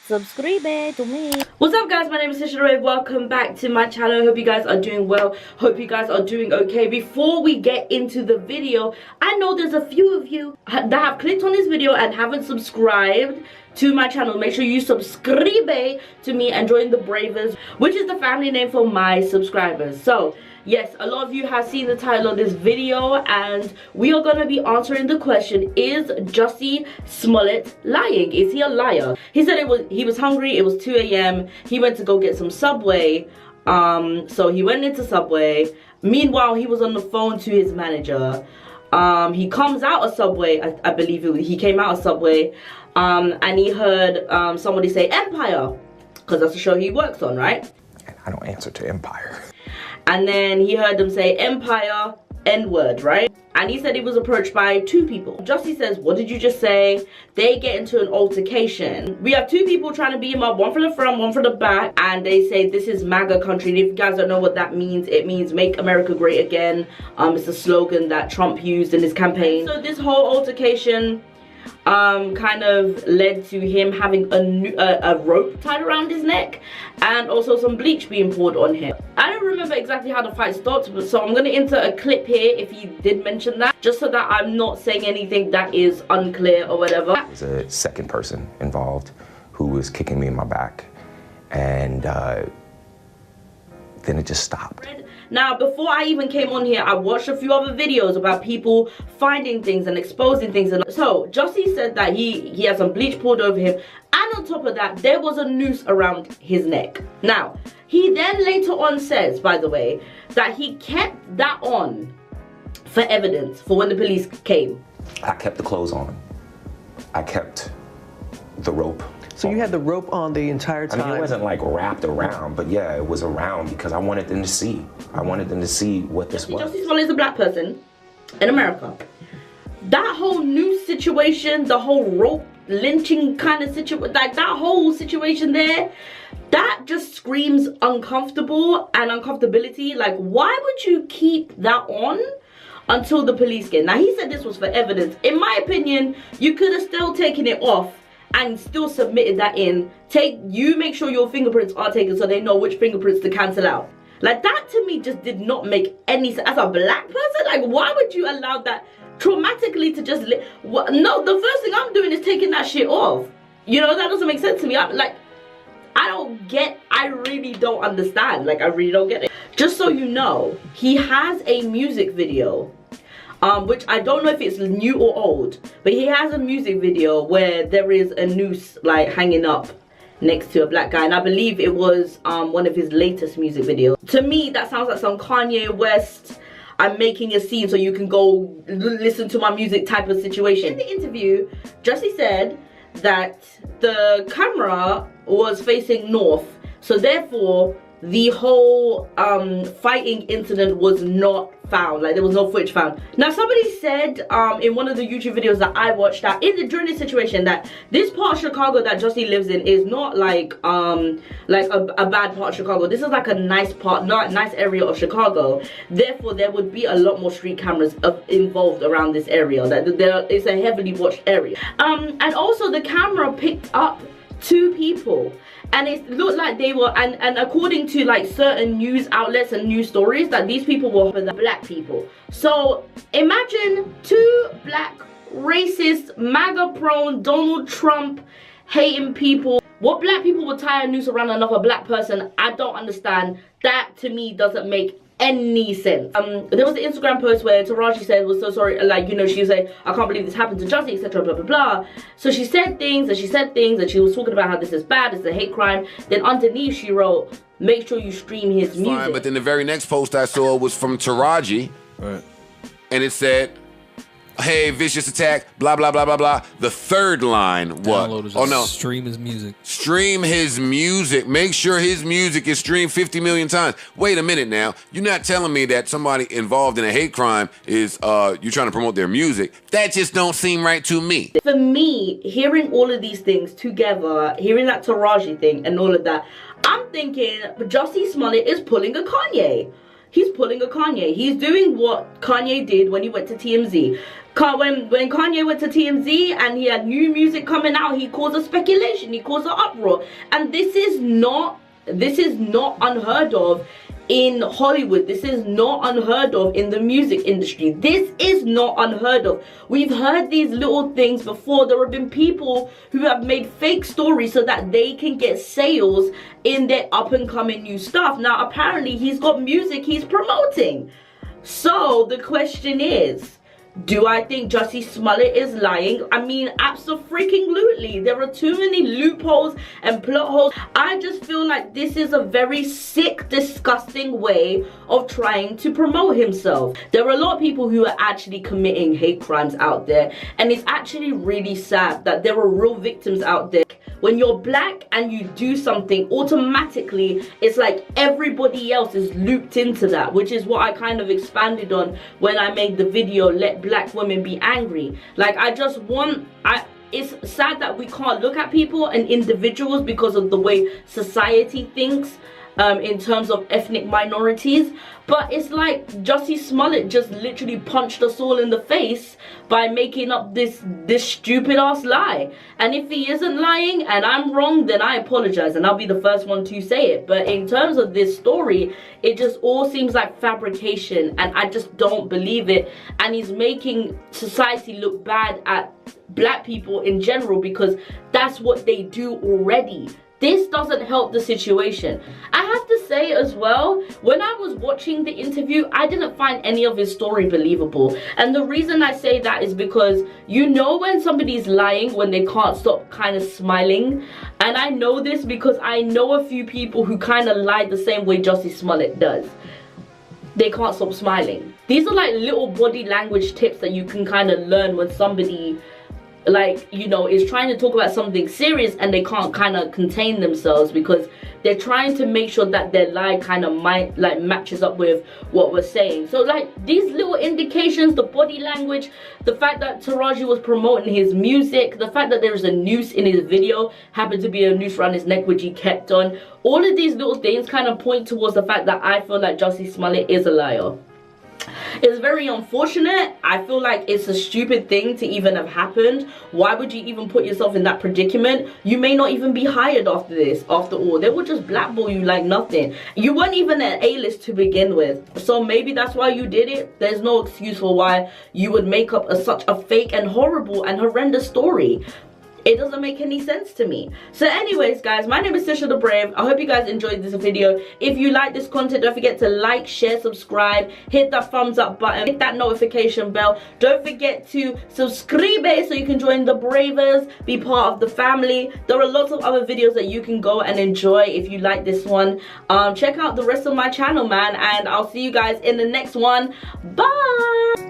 Subscribe to me. What's up guys, my name is Tisha. Welcome back to my channel. Hope you guys are doing well. Hope you guys are doing okay. Before we get into the video, I know there's a few of you that have clicked on this video and haven't subscribed to my channel. Make sure you subscribe to me and join the Bravers, which is the family name for my subscribers. So yes, a lot of you have seen the title of this video and we are going to be answering the question, is Jussie Smollett lying? Is he a liar? He said he was hungry, it was 2 a.m. He went to go get some Subway. So he went into Subway. Meanwhile, he was on the phone to his manager. He comes out of Subway, I believe he came out of Subway, and he heard somebody say Empire, because that's the show he works on, right? I don't answer to Empire. And then he heard them say Empire, N-word, right? And he said he was approached by 2 people. Jussie says, what did you just say? They get into an altercation. We have 2 people trying to beat him up, one from the front, one from the back. And they say this is MAGA country. And if you guys don't know what that means, it means make America great again. It's a slogan that Trump used in his campaign. So this whole altercation kind of led to him having a rope tied around his neck and also some bleach being poured on him. I don't remember exactly how the fight stopped, but so I'm going to insert a clip here if he did mention that, just so that I'm not saying anything that is unclear or whatever. There's a second person involved who was kicking me in my back, and then it just stopped. Now, before I even came on here, I watched a few other videos about people finding things and exposing things. And so, Jussie said that he had some bleach poured over him. And on top of that, there was a noose around his neck. Now, he then later on says, by the way, that he kept that on for evidence for when the police came. I kept the clothes on. I kept the rope. So you had the rope on the entire time? I mean, it wasn't like wrapped around, but yeah, it was around because I wanted them to see. I wanted them to see what this was. Jussie Smollett is a black person in America. That whole noose situation, the whole rope lynching kind of situation, like that whole situation there, that just screams uncomfortable and uncomfortability. Like, why would you keep that on until the police came? Now, he said this was for evidence. In my opinion, you could have still taken it off and still submitted that in. Make sure your fingerprints are taken so they know which fingerprints to cancel out. Like, that to me just did not make any sense. As a black person, like, why would you allow that traumatically to just no, the first thing I'm doing is taking that shit off. You know, that doesn't make sense to me. I'm like, I really don't understand. Like, I really don't get it. Just so you know, he has a music video, which I don't know if it's new or old, but he has a music video where there is a noose like hanging up next to a black guy, and I believe it was one of his latest music videos. To me, that sounds like some Kanye West, I'm making a scene so you can go listen to my music type of situation. In the interview, Jussie said that the camera was facing north, so therefore the whole fighting incident was not found. Like, there was no footage found. Now, somebody said in one of the YouTube videos that I watched that during this situation that this part of Chicago that Jussie lives in is not like a bad part of Chicago. This is like a nice part, nice area of Chicago. Therefore, there would be a lot more street cameras involved around this area. It's a heavily watched area. And also the camera picked up 2 people. And it looked like they were, and according to like certain news outlets and news stories, that these people were the black people. So imagine 2 black, racist, MAGA prone, Donald Trump hating people. What black people would tie a noose around another black person? I don't understand. That to me doesn't make any sense. There was an Instagram post where Taraji said was so sorry, like, you know, she was saying, I can't believe this happened to Jussie, etc, blah blah blah. So she said things and she said things and she was talking about how this is bad, it's a hate crime. Then underneath she wrote, make sure you stream his music. Fine, but then the very next post I saw was from Taraji, right, and it said, hey, vicious attack, blah blah blah blah blah. The third line, what? Oh no, stream his music. Stream his music. Make sure his music is streamed 50 million times. Wait a minute now. You're not telling me that somebody involved in a hate crime is you trying to promote their music. That just don't seem right to me. For me, hearing all of these things together, hearing that Taraji thing and all of that, I'm thinking Jussie Smollett is pulling a Kanye. He's pulling a Kanye. He's doing what Kanye did when he went to TMZ. When Kanye went to TMZ and he had new music coming out, he caused a speculation, he caused an uproar. And this is not unheard of in Hollywood. This is not unheard of in the music industry. This is not unheard of. We've heard these little things before. There have been people who have made fake stories so that they can get sales in their up and coming new stuff. Now apparently he's got music he's promoting. So the question is, do I think Jussie Smollett is lying? I mean, abso-freaking-lutely. There are too many loopholes and plot holes. I just feel like this is a very sick, disgusting way of trying to promote himself. There are a lot of people who are actually committing hate crimes out there, and it's actually really sad that there are real victims out there. When you're black and you do something, automatically it's like everybody else is looped into that, which is what I kind of expanded on when I made the video, Let Black Women Be Angry. Like, it's sad that we can't look at people and individuals because of the way society thinks in terms of ethnic minorities. But it's like Jussie Smollett just literally punched us all in the face by making up this stupid ass lie. And if he isn't lying and I'm wrong, then I apologize and I'll be the first one to say it. But in terms of this story, it just all seems like fabrication and I just don't believe it. And he's making society look bad at black people in general because that's what they do already. This doesn't help the situation. I have to say as well, when I was watching the interview, I didn't find any of his story believable. And the reason I say that is because you know when somebody's lying when they can't stop kind of smiling. And I know this because I know a few people who kind of lie the same way Jussie Smollett does. They can't stop smiling. These are like little body language tips that you can kind of learn when somebody, like, you know, is trying to talk about something serious and they can't kind of contain themselves because they're trying to make sure that their lie kind of matches up with what we're saying. So like these little indications, the body language, the fact that Taraji was promoting his music, the fact that there was a noose in his video, happened to be a noose around his neck which he kept on, all of these little things kind of point towards the fact that I feel like Jussie Smollett is a liar. It's very unfortunate. I feel like it's a stupid thing to even have happened. Why would you even put yourself in that predicament? You may not even be hired after this. After all, they would just blackball you like nothing. You weren't even an A-list to begin with. So maybe that's why you did it. There's no excuse for why you would make up such a fake and horrible and horrendous story. It doesn't make any sense to me. So anyways guys, my name is Tisha the Brave. I hope you guys enjoyed this video. If you like this content, don't forget to like, share, subscribe, hit that thumbs up button, hit that notification bell. Don't forget to subscribe so you can join the Bravers, be part of the family. There are lots of other videos that you can go and enjoy if you like this one. Check out the rest of my channel, man, and I'll see you guys in the next one. Bye.